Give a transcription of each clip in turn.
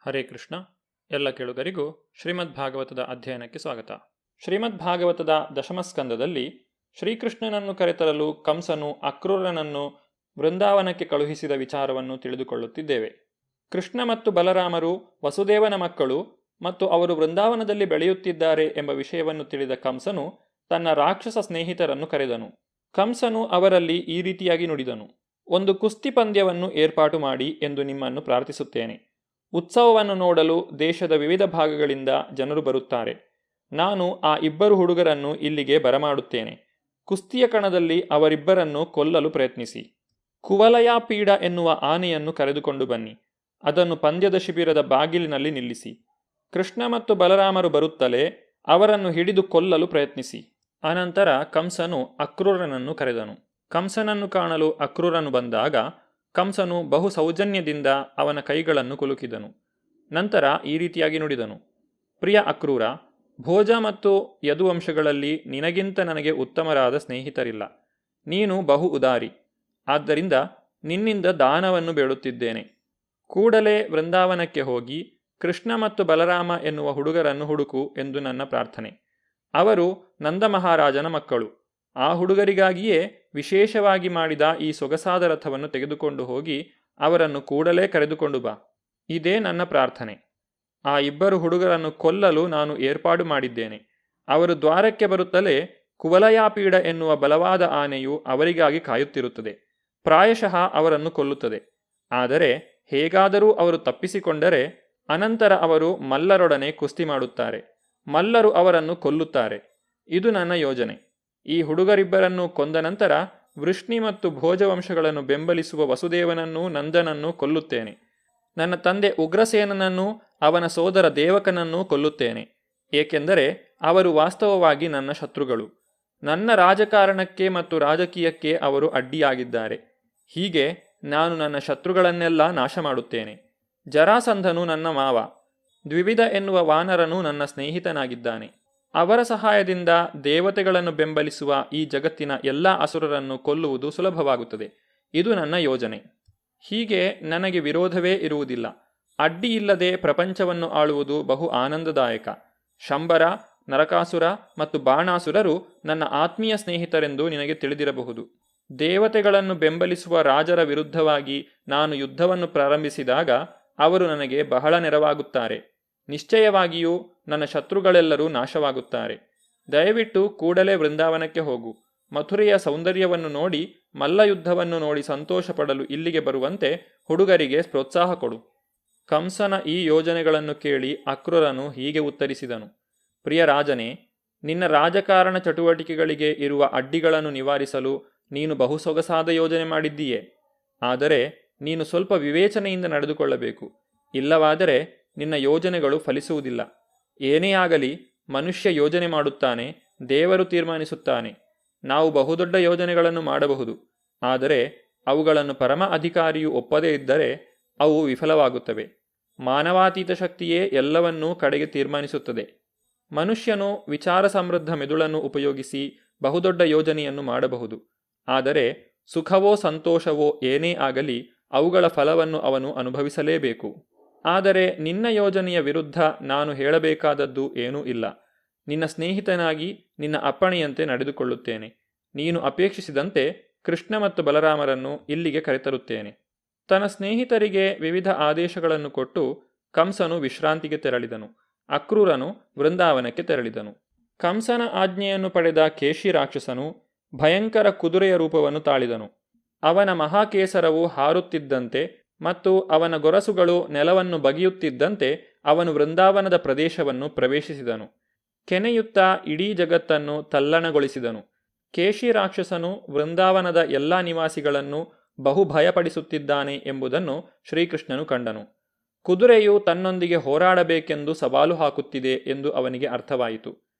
ಹರೇ ಕೃಷ್ಣ. ಎಲ್ಲ ಕೇಳುಗರಿಗೂ ಶ್ರೀಮದ್ ಭಾಗವತದ ಅಧ್ಯಯನಕ್ಕೆ ಸ್ವಾಗತ. ಶ್ರೀಮದ್ ಭಾಗವತದ ದಶಮಸ್ಕಂದದಲ್ಲಿ ಶ್ರೀಕೃಷ್ಣನನ್ನು ಕರೆತರಲು ಕಂಸನು ಅಕ್ರೂರನನ್ನು ವೃಂದಾವನಕ್ಕೆ ಕಳುಹಿಸಿದ ವಿಚಾರವನ್ನು ತಿಳಿದುಕೊಳ್ಳುತ್ತಿದ್ದೇವೆ. ಕೃಷ್ಣ ಮತ್ತು ಬಲರಾಮರು ವಸುದೇವನ ಮಕ್ಕಳು ಮತ್ತು ಅವರು ವೃಂದಾವನದಲ್ಲಿ ಬೆಳೆಯುತ್ತಿದ್ದಾರೆ ಎಂಬ ವಿಷಯವನ್ನು ತಿಳಿದ ಕಂಸನು ತನ್ನ ರಾಕ್ಷಸ ಸ್ನೇಹಿತರನ್ನು ಕರೆದನು. ಕಂಸನು ಅವರಲ್ಲಿ ಈ ರೀತಿಯಾಗಿ ನುಡಿದನು: ಒಂದು ಕುಸ್ತಿ ಪಂದ್ಯವನ್ನು ಏರ್ಪಾಟು ಮಾಡಿ ಎಂದು ನಿಮ್ಮನ್ನು ಪ್ರಾರ್ಥಿಸುತ್ತೇನೆ. ಉತ್ಸವವನ್ನು ನೋಡಲು ದೇಶದ ವಿವಿಧ ಭಾಗಗಳಿಂದ ಜನರು ಬರುತ್ತಾರೆ. ನಾನು ಆ ಇಬ್ಬರು ಹುಡುಗರನ್ನು ಇಲ್ಲಿಗೆ ಬರಮಾಡುತ್ತೇನೆ. ಕುಸ್ತಿಯ ಕಣದಲ್ಲಿ ಅವರಿಬ್ಬರನ್ನು ಕೊಲ್ಲಲು ಪ್ರಯತ್ನಿಸಿ. ಕುವಲಯಾಪೀಡ ಎನ್ನುವ ಆನೆಯನ್ನು ಕರೆದುಕೊಂಡು ಬನ್ನಿ. ಅದನ್ನು ಪಂದ್ಯದ ಶಿಬಿರದ ಬಾಗಿಲಿನಲ್ಲಿ ನಿಲ್ಲಿಸಿ. ಕೃಷ್ಣ ಮತ್ತು ಬಲರಾಮರು ಬರುತ್ತಲೇ ಅವರನ್ನು ಹಿಡಿದು ಕೊಲ್ಲಲು ಪ್ರಯತ್ನಿಸಿ. ಅನಂತರ ಕಂಸನು ಅಕ್ರೂರನನ್ನು ಕರೆದನು. ಕಂಸನನ್ನು ಕಾಣಲು ಅಕ್ರೂರನು ಬಂದಾಗ ಕಂಸನು ಬಹು ಸೌಜನ್ಯದಿಂದ ಅವನ ಕೈಗಳನ್ನು ಕುಲುಕಿದನು. ನಂತರ ಈ ರೀತಿಯಾಗಿ ನುಡಿದನು: ಪ್ರಿಯ ಅಕ್ರೂರ, ಭೋಜ ಮತ್ತು ಯದುವಂಶಗಳಲ್ಲಿ ನಿನಗಿಂತ ನನಗೆ ಉತ್ತಮರಾದ ಸ್ನೇಹಿತರಿಲ್ಲ. ನೀನು ಬಹು ಉದಾರಿ. ಆದ್ದರಿಂದ ನಿನ್ನಿಂದ ದಾನವನ್ನು ಬೇಡುತ್ತಿದ್ದೇನೆ. ಕೂಡಲೇ ವೃಂದಾವನಕ್ಕೆ ಹೋಗಿ ಕೃಷ್ಣ ಮತ್ತು ಬಲರಾಮ ಎನ್ನುವ ಹುಡುಗರನ್ನು ಹುಡುಕು ಎಂದು ನನ್ನ ಪ್ರಾರ್ಥನೆ. ಅವರು ನಂದ ಮಹಾರಾಜನ ಮಕ್ಕಳು. ಆ ಹುಡುಗರಿಗಾಗಿಯೇ ವಿಶೇಷವಾಗಿ ಮಾಡಿದ ಈ ಸೊಗಸಾದ ರಥವನ್ನು ತೆಗೆದುಕೊಂಡು ಹೋಗಿ ಅವರನ್ನು ಕೂಡಲೇ ಕರೆದುಕೊಂಡು ಬಾ. ಇದೇ ನನ್ನ ಪ್ರಾರ್ಥನೆ. ಆ ಇಬ್ಬರು ಹುಡುಗರನ್ನು ಕೊಲ್ಲಲು ನಾನು ಏರ್ಪಾಡು ಮಾಡಿದ್ದೇನೆ. ಅವರು ದ್ವಾರಕ್ಕೆ ಬರುತ್ತಲೇ ಕುವಲಯಾಪೀಡ ಎನ್ನುವ ಬಲವಾದ ಆನೆಯು ಅವರಿಗಾಗಿ ಕಾಯುತ್ತಿರುತ್ತದೆ. ಪ್ರಾಯಶಃ ಅವರನ್ನು ಕೊಲ್ಲುತ್ತದೆ. ಆದರೆ ಹೇಗಾದರೂ ಅವರು ತಪ್ಪಿಸಿಕೊಂಡರೆ ಅನಂತರ ಅವರು ಮಲ್ಲರೊಡನೆ ಕುಸ್ತಿ ಮಾಡುತ್ತಾರೆ. ಮಲ್ಲರು ಅವರನ್ನು ಕೊಲ್ಲುತ್ತಾರೆ. ಇದು ನನ್ನ ಯೋಜನೆ. ಈ ಹುಡುಗರಿಬ್ಬರನ್ನು ಕೊಂದ ನಂತರ ವೃಷ್ಣಿ ಮತ್ತು ಭೋಜವಂಶಗಳನ್ನು ಬೆಂಬಲಿಸುವ ವಸುದೇವನನ್ನೂ ನಂದನನ್ನೂ ಕೊಲ್ಲುತ್ತೇನೆ. ನನ್ನ ತಂದೆ ಉಗ್ರಸೇನನನ್ನೂ ಅವನ ಸೋದರ ದೇವಕನನ್ನೂ ಕೊಲ್ಲುತ್ತೇನೆ. ಏಕೆಂದರೆ ಅವರು ವಾಸ್ತವವಾಗಿ ನನ್ನ ಶತ್ರುಗಳು. ನನ್ನ ರಾಜಕಾರಣಕ್ಕೆ ಮತ್ತು ರಾಜಕೀಯಕ್ಕೆ ಅವರು ಅಡ್ಡಿಯಾಗಿದ್ದಾರೆ. ಹೀಗೆ ನಾನು ನನ್ನ ಶತ್ರುಗಳನ್ನೆಲ್ಲ ನಾಶ ಮಾಡುತ್ತೇನೆ. ಜರಾಸಂಧನು ನನ್ನ ಮಾವ. ದ್ವಿವಿಧ ಎನ್ನುವ ವಾನರನು ನನ್ನ ಸ್ನೇಹಿತನಾಗಿದ್ದಾನೆ. ಅವರ ಸಹಾಯದಿಂದ ದೇವತೆಗಳನ್ನು ಬೆಂಬಲಿಸುವ ಈ ಜಗತ್ತಿನ ಎಲ್ಲ ಅಸುರರನ್ನು ಕೊಲ್ಲುವುದು ಸುಲಭವಾಗುತ್ತದೆ. ಇದು ನನ್ನ ಯೋಜನೆ. ಹೀಗೆ ನನಗೆ ವಿರೋಧವೇ ಇರುವುದಿಲ್ಲ. ಅಡ್ಡಿಯಿಲ್ಲದೆ ಪ್ರಪಂಚವನ್ನು ಆಳುವುದು ಬಹು ಆನಂದದಾಯಕ. ಶಂಬರ, ನರಕಾಸುರ ಮತ್ತು ಬಾಣಾಸುರರು ನನ್ನ ಆತ್ಮೀಯ ಸ್ನೇಹಿತರೆಂದು ನಿನಗೆ ತಿಳಿದಿರಬಹುದು. ದೇವತೆಗಳನ್ನು ಬೆಂಬಲಿಸುವ ರಾಜರ ವಿರುದ್ಧವಾಗಿ ನಾನು ಯುದ್ಧವನ್ನು ಪ್ರಾರಂಭಿಸಿದಾಗ ಅವರು ನನಗೆ ಬಹಳ ನೆರವಾಗುತ್ತಾರೆ. ನಿಶ್ಚಯವಾಗಿಯೂ ನನ್ನ ಶತ್ರುಗಳೆಲ್ಲರೂ ನಾಶವಾಗುತ್ತಾರೆ. ದಯವಿಟ್ಟು ಕೂಡಲೇ ವೃಂದಾವನಕ್ಕೆ ಹೋಗು. ಮಥುರೆಯ ಸೌಂದರ್ಯವನ್ನು ನೋಡಿ ಮಲ್ಲಯುದ್ಧವನ್ನು ನೋಡಿ ಸಂತೋಷ ಪಡಲು ಇಲ್ಲಿಗೆ ಬರುವಂತೆ ಹುಡುಗರಿಗೆ ಪ್ರೋತ್ಸಾಹ ಕೊಡು. ಕಂಸನ ಈ ಯೋಜನೆಗಳನ್ನು ಕೇಳಿ ಅಕ್ರೂರನು ಹೀಗೆ ಉತ್ತರಿಸಿದನು: ಪ್ರಿಯ ರಾಜನೇ, ನಿನ್ನ ರಾಜಕಾರಣ ಚಟುವಟಿಕೆಗಳಿಗೆ ಇರುವ ಅಡ್ಡಿಗಳನ್ನು ನಿವಾರಿಸಲು ನೀನು ಬಹು ಸೊಗಸಾದ ಯೋಜನೆ ಮಾಡಿದ್ದೀಯೆ. ಆದರೆ ನೀನು ಸ್ವಲ್ಪ ವಿವೇಚನೆಯಿಂದ ನಡೆದುಕೊಳ್ಳಬೇಕು. ಇಲ್ಲವಾದರೆ ನಿನ್ನ ಯೋಜನೆಗಳು ಫಲಿಸುವುದಿಲ್ಲ. ಏನೇ ಆಗಲಿ ಮನುಷ್ಯ ಯೋಜನೆ ಮಾಡುತ್ತಾನೆ, ದೇವರು ತೀರ್ಮಾನಿಸುತ್ತಾನೆ. ನಾವು ಬಹುದೊಡ್ಡ ಯೋಜನೆಗಳನ್ನು ಮಾಡಬಹುದು, ಆದರೆ ಅವುಗಳನ್ನು ಪರಮ ಅಧಿಕಾರಿಯು ಒಪ್ಪದೇ ಇದ್ದರೆ ಅವು ವಿಫಲವಾಗುತ್ತವೆ. ಮಾನವಾತೀತ ಶಕ್ತಿಯೇ ಎಲ್ಲವನ್ನೂ ಕಡೆಗೆ ತೀರ್ಮಾನಿಸುತ್ತದೆ. ಮನುಷ್ಯನು ವಿಚಾರ ಸಮೃದ್ಧ ಮೆದುಳನ್ನು ಉಪಯೋಗಿಸಿ ಬಹುದೊಡ್ಡ ಯೋಜನೆಯನ್ನು ಮಾಡಬಹುದು, ಆದರೆ ಸುಖವೋ ಸಂತೋಷವೋ ಏನೇ ಆಗಲಿ ಅವುಗಳ ಫಲವನ್ನು ಅವನು ಅನುಭವಿಸಲೇಬೇಕು. ಆದರೆ ನಿನ್ನ ಯೋಜನೆಯ ವಿರುದ್ಧ ನಾನು ಹೇಳಬೇಕಾದದ್ದು ಏನೂ ಇಲ್ಲ. ನಿನ್ನ ಸ್ನೇಹಿತನಾಗಿ ನಿನ್ನ ಅಪ್ಪಣೆಯಂತೆ ನಡೆದುಕೊಳ್ಳುತ್ತೇನೆ. ನೀನು ಅಪೇಕ್ಷಿಸಿದಂತೆ ಕೃಷ್ಣ ಮತ್ತು ಬಲರಾಮರನ್ನು ಇಲ್ಲಿಗೆ ಕರೆತರುತ್ತೇನೆ. ತನ್ನ ಸ್ನೇಹಿತರಿಗೆ ವಿವಿಧ ಆದೇಶಗಳನ್ನು ಕೊಟ್ಟು ಕಂಸನು ವಿಶ್ರಾಂತಿಗೆ ತೆರಳಿದನು. ಅಕ್ರೂರನು ವೃಂದಾವನಕ್ಕೆ ತೆರಳಿದನು. ಕಂಸನ ಆಜ್ಞೆಯನ್ನು ಪಡೆದ ಕೇಶಿ ರಾಕ್ಷಸನು ಭಯಂಕರ ಕುದುರೆಯ ರೂಪವನ್ನು ತಾಳಿದನು. ಅವನ ಮಹಾಕೇಸರವು ಹಾರುತ್ತಿದ್ದಂತೆ ಮತ್ತು ಅವನ ಗೊರಸುಗಳು ನೆಲವನ್ನು ಬಗೆಯುತ್ತಿದ್ದಂತೆ ಅವನು ವೃಂದಾವನದ ಪ್ರದೇಶವನ್ನು ಪ್ರವೇಶಿಸಿದನು. ಕೆನೆಯುತ್ತಾ ಇಡೀ ಜಗತ್ತನ್ನು ತಲ್ಲಣಗೊಳಿಸಿದನು. ಕೇಶಿ ರಾಕ್ಷಸನು ವೃಂದಾವನದ ಎಲ್ಲ ನಿವಾಸಿಗಳನ್ನು ಬಹು ಭಯಪಡಿಸುತ್ತಿದ್ದಾನೆ ಎಂಬುದನ್ನು ಶ್ರೀಕೃಷ್ಣನು ಕಂಡನು. ಕುದುರೆಯು ತನ್ನೊಂದಿಗೆ ಹೋರಾಡಬೇಕೆಂದು ಸವಾಲು ಹಾಕುತ್ತಿದೆ ಎಂದು ಅವನಿಗೆ ಅರ್ಥವಾಯಿತು.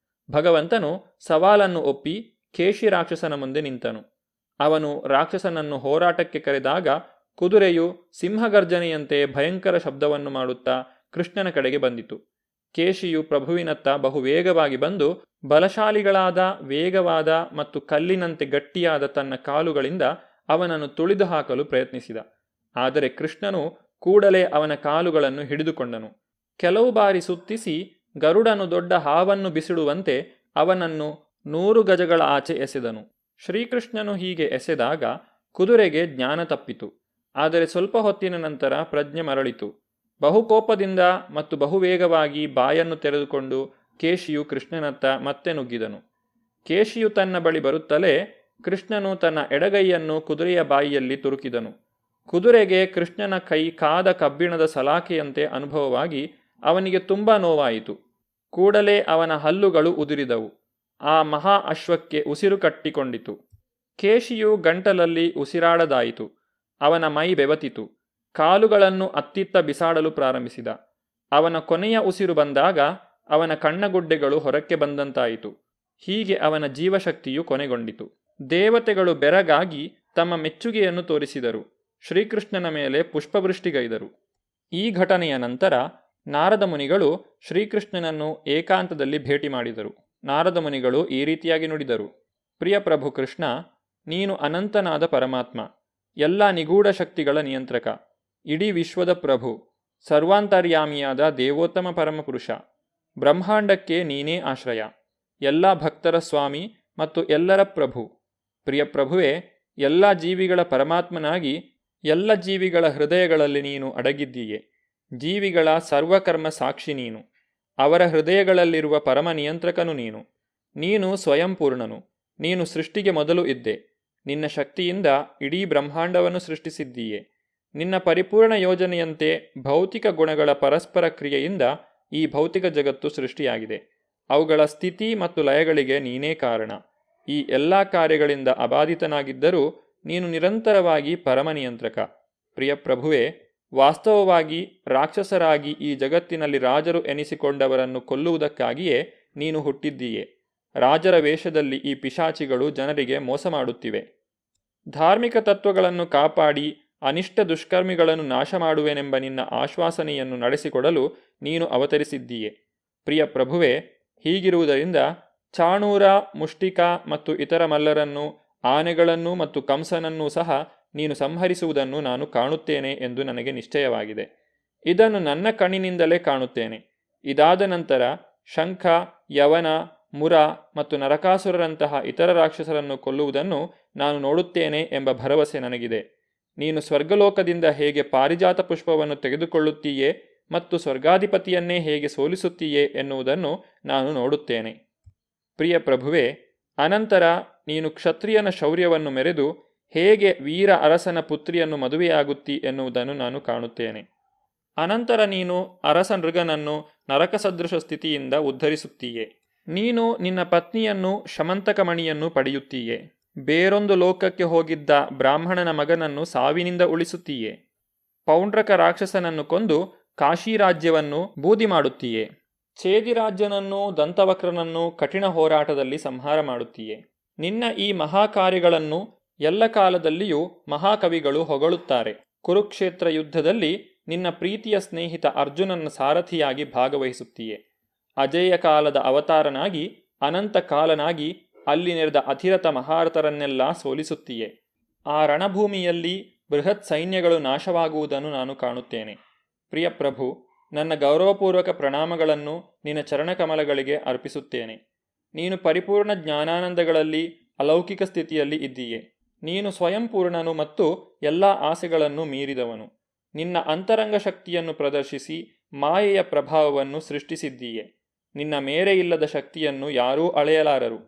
ಭಗವಂತನು ಸವಾಲನ್ನು ಒಪ್ಪಿ ಕೇಶಿ ರಾಕ್ಷಸನ ಮುಂದೆ ನಿಂತನು. ಅವನು ರಾಕ್ಷಸನನ್ನು ಹೋರಾಟಕ್ಕೆ ಕರೆದಾಗ ಕುದುರೆಯು ಸಿಂಹಗರ್ಜನೆಯಂತೆ ಭಯಂಕರ ಶಬ್ದವನ್ನು ಮಾಡುತ್ತಾ ಕೃಷ್ಣನ ಕಡೆಗೆ ಬಂದಿತು. ಕೇಶಿಯು ಪ್ರಭುವಿನತ್ತ ಬಹು ವೇಗವಾಗಿ ಬಂದು ಬಲಶಾಲಿಗಳಾದ ವೇಗವಾದ ಮತ್ತು ಕಲ್ಲಿನಂತೆ ಗಟ್ಟಿಯಾದ ತನ್ನ ಕಾಲುಗಳಿಂದ ಅವನನ್ನು ತುಳಿದು ಹಾಕಲು ಪ್ರಯತ್ನಿಸಿದ. ಆದರೆ ಕೃಷ್ಣನು ಕೂಡಲೇ ಅವನ ಕಾಲುಗಳನ್ನು ಹಿಡಿದುಕೊಂಡನು. ಕೆಲವು ಬಾರಿ ಸುತ್ತಿಸಿ ಗರುಡನು ದೊಡ್ಡ ಹಾವನ್ನು ಬಿಸಿಡುವಂತೆ ಅವನನ್ನು 100 ಗಜಗಳ ಆಚೆ ಎಸೆದನು. ಶ್ರೀಕೃಷ್ಣನು ಹೀಗೆ ಎಸೆದಾಗ ಕುದುರೆಗೆ ಜ್ಞಾನ ತಪ್ಪಿತು. ಆದರೆ ಸ್ವಲ್ಪ ಹೊತ್ತಿನ ನಂತರ ಪ್ರಜ್ಞೆ ಮರಳಿತು. ಬಹುಕೋಪದಿಂದ ಮತ್ತು ಬಹುವೇಗವಾಗಿ ಬಾಯನ್ನು ತೆರೆದುಕೊಂಡು ಕೇಶಿಯು ಕೃಷ್ಣನತ್ತ ಮತ್ತೆ ನುಗ್ಗಿದನು. ಕೇಶಿಯು ತನ್ನ ಬಳಿ ಬರುತ್ತಲೇ ಕೃಷ್ಣನು ತನ್ನ ಎಡಗೈಯನ್ನು ಕುದುರೆಯ ಬಾಯಿಯಲ್ಲಿ ತುರುಕಿದನು. ಕುದುರೆಗೆ ಕೃಷ್ಣನ ಕೈ ಕಾದ ಕಬ್ಬಿಣದ ಸಲಾಕೆಯಂತೆ ಅನುಭವವಾಗಿ ಅವನಿಗೆ ತುಂಬಾ ನೋವಾಯಿತು. ಕೂಡಲೇ ಅವನ ಹಲ್ಲುಗಳು ಉದುರಿದವು. ಆ ಮಹಾ ಅಶ್ವಕ್ಕೆ ಉಸಿರು ಕಟ್ಟಿಕೊಂಡಿತು. ಕೇಶಿಯು ಗಂಟಲಲ್ಲಿ ಉಸಿರಾಡದಾಯಿತು. ಅವನ ಮೈ ಬೆವತಿತು. ಕಾಲುಗಳನ್ನು ಅತ್ತಿತ್ತ ಬಿಸಾಡಲು ಪ್ರಾರಂಭಿಸಿದ. ಅವನ ಕೊನೆಯ ಉಸಿರು ಬಂದಾಗ ಅವನ ಕಣ್ಣಗುಡ್ಡೆಗಳು ಹೊರಕ್ಕೆ ಬಂದಂತಾಯಿತು. ಹೀಗೆ ಅವನ ಜೀವಶಕ್ತಿಯು ಕೊನೆಗೊಂಡಿತು. ದೇವತೆಗಳು ಬೆರಗಾಗಿ ತಮ್ಮ ಮೆಚ್ಚುಗೆಯನ್ನು ತೋರಿಸಿದರು. ಶ್ರೀಕೃಷ್ಣನ ಮೇಲೆ ಪುಷ್ಪವೃಷ್ಟಿಗೈದರು. ಈ ಘಟನೆಯ ನಂತರ ನಾರದ ಮುನಿಗಳು ಶ್ರೀಕೃಷ್ಣನನ್ನು ಏಕಾಂತದಲ್ಲಿ ಭೇಟಿ ಮಾಡಿದರು. ನಾರದ ಮುನಿಗಳು ಈ ರೀತಿಯಾಗಿ ನುಡಿದರು: ಪ್ರಿಯ ಪ್ರಭು ಕೃಷ್ಣ, ನೀನು ಅನಂತನಾದ ಪರಮಾತ್ಮ, ಎಲ್ಲ ನಿಗೂಢ ಶಕ್ತಿಗಳ ನಿಯಂತ್ರಕ, ಇಡೀ ವಿಶ್ವದ ಪ್ರಭು, ಸರ್ವಾಂತರ್ಯಾಮಿಯಾದ ದೇವೋತ್ತಮ ಪರಮಪುರುಷ. ಬ್ರಹ್ಮಾಂಡಕ್ಕೆ ನೀನೇ ಆಶ್ರಯ, ಎಲ್ಲ ಭಕ್ತರ ಸ್ವಾಮಿ ಮತ್ತು ಎಲ್ಲರ ಪ್ರಭು. ಪ್ರಿಯ ಪ್ರಭುವೇ, ಎಲ್ಲ ಜೀವಿಗಳ ಪರಮಾತ್ಮನಾಗಿ ಎಲ್ಲ ಜೀವಿಗಳ ಹೃದಯಗಳಲ್ಲಿ ನೀನು ಅಡಗಿದ್ದೀಯೆ. ಜೀವಿಗಳ ಸರ್ವಕರ್ಮ ಸಾಕ್ಷಿ ನೀನು. ಅವರ ಹೃದಯಗಳಲ್ಲಿರುವ ಪರಮ ನಿಯಂತ್ರಕನು ನೀನು. ನೀನು ಸ್ವಯಂಪೂರ್ಣನು. ನೀನು ಸೃಷ್ಟಿಗೆ ಮೊದಲು ಇದ್ದೆ. ನಿನ್ನ ಶಕ್ತಿಯಿಂದ ಇಡೀ ಬ್ರಹ್ಮಾಂಡವನ್ನು ಸೃಷ್ಟಿಸಿದ್ದೀಯೆ. ನಿನ್ನ ಪರಿಪೂರ್ಣ ಯೋಜನೆಯಂತೆ ಭೌತಿಕ ಗುಣಗಳ ಪರಸ್ಪರ ಕ್ರಿಯೆಯಿಂದ ಈ ಭೌತಿಕ ಜಗತ್ತು ಸೃಷ್ಟಿಯಾಗಿದೆ. ಅವುಗಳ ಸ್ಥಿತಿ ಮತ್ತು ಲಯಗಳಿಗೆ ನೀನೇ ಕಾರಣ. ಈ ಎಲ್ಲ ಕಾರ್ಯಗಳಿಂದ ಅಬಾಧಿತನಾಗಿದ್ದರೂ ನೀನು ನಿರಂತರವಾಗಿ ಪರಮ ನಿಯಂತ್ರಕ. ಪ್ರಿಯ ಪ್ರಭುವೇ, ವಾಸ್ತವವಾಗಿ ರಾಕ್ಷಸರಾಗಿ ಈ ಜಗತ್ತಿನಲ್ಲಿ ರಾಜರು ಎನಿಸಿಕೊಂಡವರನ್ನು ಕೊಲ್ಲುವುದಕ್ಕಾಗಿಯೇ ನೀನು ಹುಟ್ಟಿದ್ದೀಯೆ. ರಾಜರ ವೇಷದಲ್ಲಿ ಈ ಪಿಶಾಚಿಗಳು ಜನರಿಗೆ ಮೋಸ ಮಾಡುತ್ತಿವೆ. ಧಾರ್ಮಿಕ ತತ್ವಗಳನ್ನು ಕಾಪಾಡಿ ಅನಿಷ್ಟ ದುಷ್ಕರ್ಮಿಗಳನ್ನು ನಾಶ ಮಾಡುವೆನೆಂಬ ನಿನ್ನ ಆಶ್ವಾಸನೆಯನ್ನು ನಡೆಸಿಕೊಡಲು ನೀನು ಅವತರಿಸಿದ್ದೀಯೆ. ಪ್ರಿಯ ಪ್ರಭುವೇ, ಹೀಗಿರುವುದರಿಂದ ಚಾಣೂರ, ಮುಷ್ಟಿಕ ಮತ್ತು ಇತರ ಮಲ್ಲರನ್ನು, ಆನೆಗಳನ್ನು ಮತ್ತು ಕಂಸನನ್ನೂ ಸಹ ನೀನು ಸಂಹರಿಸುವುದನ್ನು ನಾನು ಕಾಣುತ್ತೇನೆ ಎಂದು ನನಗೆ ನಿಶ್ಚಯವಾಗಿದೆ. ಇದನ್ನು ನನ್ನ ಕಣ್ಣಿನಿಂದಲೇ ಕಾಣುತ್ತೇನೆ. ಇದಾದ ನಂತರ ಶಂಖ, ಯವನ, ಮುರ ಮತ್ತು ನರಕಾಸುರರಂತಹ ಇತರ ರಾಕ್ಷಸರನ್ನು ಕೊಲ್ಲುವುದನ್ನು ನಾನು ನೋಡುತ್ತೇನೆ ಎಂಬ ಭರವಸೆ ನನಗಿದೆ. ನೀನು ಸ್ವರ್ಗಲೋಕದಿಂದ ಹೇಗೆ ಪಾರಿಜಾತ ಪುಷ್ಪವನ್ನು ತೆಗೆದುಕೊಳ್ಳುತ್ತೀಯೇ ಮತ್ತು ಸ್ವರ್ಗಾಧಿಪತಿಯನ್ನೇ ಹೇಗೆ ಸೋಲಿಸುತ್ತೀಯೇ ಎನ್ನುವುದನ್ನು ನಾನು ನೋಡುತ್ತೇನೆ. ಪ್ರಿಯ ಪ್ರಭುವೇ, ಅನಂತರ ನೀನು ಕ್ಷತ್ರಿಯನ ಶೌರ್ಯವನ್ನು ಮೆರೆದು ಹೇಗೆ ವೀರ ಅರಸನ ಪುತ್ರಿಯನ್ನು ಮದುವೆಯಾಗುತ್ತಿ ಎನ್ನುವುದನ್ನು ನಾನು ಕಾಣುತ್ತೇನೆ. ಅನಂತರ ನೀನು ಅರಸ ನೃಗನನ್ನು ನರಕಸದೃಶ ಸ್ಥಿತಿಯಿಂದ ಉದ್ಧರಿಸುತ್ತೀಯೆ. ನೀನು ನಿನ್ನ ಪತ್ನಿಯನ್ನು ಶಮಂತಕಮಣಿಯನ್ನು ಪಡೆಯುತ್ತೀಯೆ. ಬೇರೊಂದು ಲೋಕಕ್ಕೆ ಹೋಗಿದ್ದ ಬ್ರಾಹ್ಮಣನ ಮಗನನ್ನು ಸಾವಿನಿಂದ ಉಳಿಸುತ್ತೀಯೆ. ಪೌಂಡ್ರಕ ರಾಕ್ಷಸನನ್ನು ಕೊಂದು ಕಾಶಿರಾಜ್ಯವನ್ನು ಬೂದಿ ಮಾಡುತ್ತೀಯೆ. ಛೇದಿರಾಜ್ಯನನ್ನು, ದಂತವಕ್ರನನ್ನು ಕಠಿಣ ಹೋರಾಟದಲ್ಲಿ ಸಂಹಾರ ಮಾಡುತ್ತೀಯೆ. ನಿನ್ನ ಈ ಮಹಾಕಾರ್ಯಗಳನ್ನು ಎಲ್ಲ ಕಾಲದಲ್ಲಿಯೂ ಮಹಾಕವಿಗಳು ಹೊಗಳುತ್ತಾರೆ. ಕುರುಕ್ಷೇತ್ರ ಯುದ್ಧದಲ್ಲಿ ನಿನ್ನ ಪ್ರೀತಿಯ ಸ್ನೇಹಿತ ಅರ್ಜುನನ ಸಾರಥಿಯಾಗಿ ಭಾಗವಹಿಸುತ್ತೀಯೆ. ಅಜೇಯ ಕಾಲದ ಅವತಾರನಾಗಿ ಅನಂತ ಕಾಲನಾಗಿ ಅಲ್ಲಿ ನೆರೆದ ಅಧಿರಥ ಮಹಾರಥರನ್ನೆಲ್ಲ ಸೋಲಿಸುತ್ತೀಯೆ. ಆ ರಣಭೂಮಿಯಲ್ಲಿ ಬೃಹತ್ ಸೈನ್ಯಗಳು ನಾಶವಾಗುವುದನ್ನು ನಾನು ಕಾಣುತ್ತೇನೆ. ಪ್ರಿಯ ಪ್ರಭು, ನನ್ನ ಗೌರವಪೂರ್ವಕ ಪ್ರಣಾಮಗಳನ್ನು ನಿನ್ನ ಚರಣಕಮಲಗಳಿಗೆ ಅರ್ಪಿಸುತ್ತೇನೆ. ನೀನು ಪರಿಪೂರ್ಣ ಜ್ಞಾನಾನಂದಗಳಲ್ಲಿ ಅಲೌಕಿಕ ಸ್ಥಿತಿಯಲ್ಲಿ ಇದ್ದೀಯೆ. ನೀನು ಸ್ವಯಂಪೂರ್ಣನು ಮತ್ತು ಎಲ್ಲ ಆಸೆಗಳನ್ನು ಮೀರಿದವನು. ನಿನ್ನ ಅಂತರಂಗ ಶಕ್ತಿಯನ್ನು ಪ್ರದರ್ಶಿಸಿ ಮಾಯೆಯ ಪ್ರಭಾವವನ್ನು ಸೃಷ್ಟಿಸಿದ್ದೀಯೆ. ನಿನ್ನ ಮೇರೆಯಿಲ್ಲದ ಶಕ್ತಿಯನ್ನು ಯಾರೂ ಅಳೆಯಲಾರರು.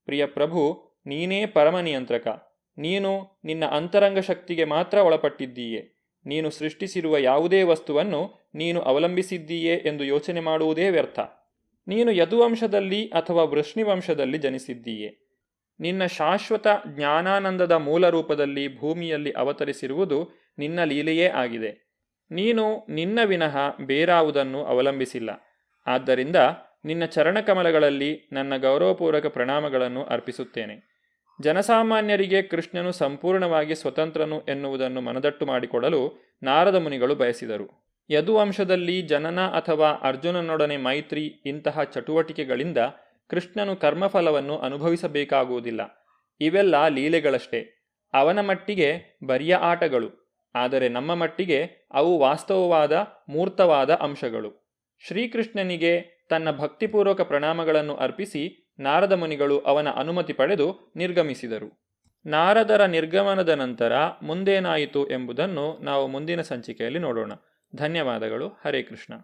ಪ್ರಿಯ ಪ್ರಭು, ನೀನೇ ಪರಮ ನಿಯಂತ್ರಕ. ನೀನು ನಿನ್ನ ಅಂತರಂಗ ಶಕ್ತಿಗೆ ಮಾತ್ರ ಒಳಪಟ್ಟಿದ್ದೀಯೆ. ನೀನು ಸೃಷ್ಟಿಸಿರುವ ಯಾವುದೇ ವಸ್ತುವನ್ನು ನೀನು ಅವಲಂಬಿಸಿದ್ದೀಯೆ ಎಂದು ಯೋಚನೆ ಮಾಡುವುದೇ ವ್ಯರ್ಥ. ನೀನು ಯದುವಂಶದಲ್ಲಿ ಅಥವಾ ವೃಷ್ಣಿವಂಶದಲ್ಲಿ ಜನಿಸಿದ್ದೀಯೆ. ನಿನ್ನ ಶಾಶ್ವತ ಜ್ಞಾನಾನಂದದ ಮೂಲ ರೂಪದಲ್ಲಿ ಭೂಮಿಯಲ್ಲಿ ಅವತರಿಸಿರುವುದು ನಿನ್ನ ಲೀಲೆಯೇ ಆಗಿದೆ. ನೀನು ನಿನ್ನ ವಿನಃ ಬೇರಾವುದನ್ನು ಅವಲಂಬಿಸಿಲ್ಲ. ಆದ್ದರಿಂದ ನಿನ್ನ ಚರಣಕಮಲಗಳಲ್ಲಿ ನನ್ನ ಗೌರವಪೂರ್ವಕ ಪ್ರಣಾಮಗಳನ್ನು ಅರ್ಪಿಸುತ್ತೇನೆ. ಜನಸಾಮಾನ್ಯರಿಗೆ ಕೃಷ್ಣನು ಸಂಪೂರ್ಣವಾಗಿ ಸ್ವತಂತ್ರನು ಎನ್ನುವುದನ್ನು ಮನದಟ್ಟು ಮಾಡಿಕೊಡಲು ನಾರದ ಮುನಿಗಳು ಬಯಸಿದರು. ಯದುವಂಶದಲ್ಲಿ ಜನನ ಅಥವಾ ಅರ್ಜುನನೊಡನೆ ಮೈತ್ರಿ ಇಂತಹ ಚಟುವಟಿಕೆಗಳಿಂದ ಕೃಷ್ಣನು ಕರ್ಮಫಲವನ್ನು ಅನುಭವಿಸಬೇಕಾಗುವುದಿಲ್ಲ. ಇವೆಲ್ಲ ಲೀಲೆಗಳಷ್ಟೇ. ಅವನ ಮಟ್ಟಿಗೆ ಬರಿಯ ಆಟಗಳು. ಆದರೆ ನಮ್ಮ ಮಟ್ಟಿಗೆ ಅವು ವಾಸ್ತವವಾದ ಮೂರ್ತವಾದ ಅಂಶಗಳು. ಶ್ರೀಕೃಷ್ಣನಿಗೆ ತನ್ನ ಭಕ್ತಿಪೂರ್ವಕ ಪ್ರಣಾಮಗಳನ್ನು ಅರ್ಪಿಸಿ ನಾರದ ಮುನಿಗಳು ಅವನ ಅನುಮತಿ ಪಡೆದು ನಿರ್ಗಮಿಸಿದರು. ನಾರದರ ನಿರ್ಗಮನದ ನಂತರ ಮುಂದೇನಾಯಿತು ಎಂಬುದನ್ನು ನಾವು ಮುಂದಿನ ಸಂಚಿಕೆಯಲ್ಲಿ ನೋಡೋಣ. ಧನ್ಯವಾದಗಳು. ಹರೇ ಕೃಷ್ಣ.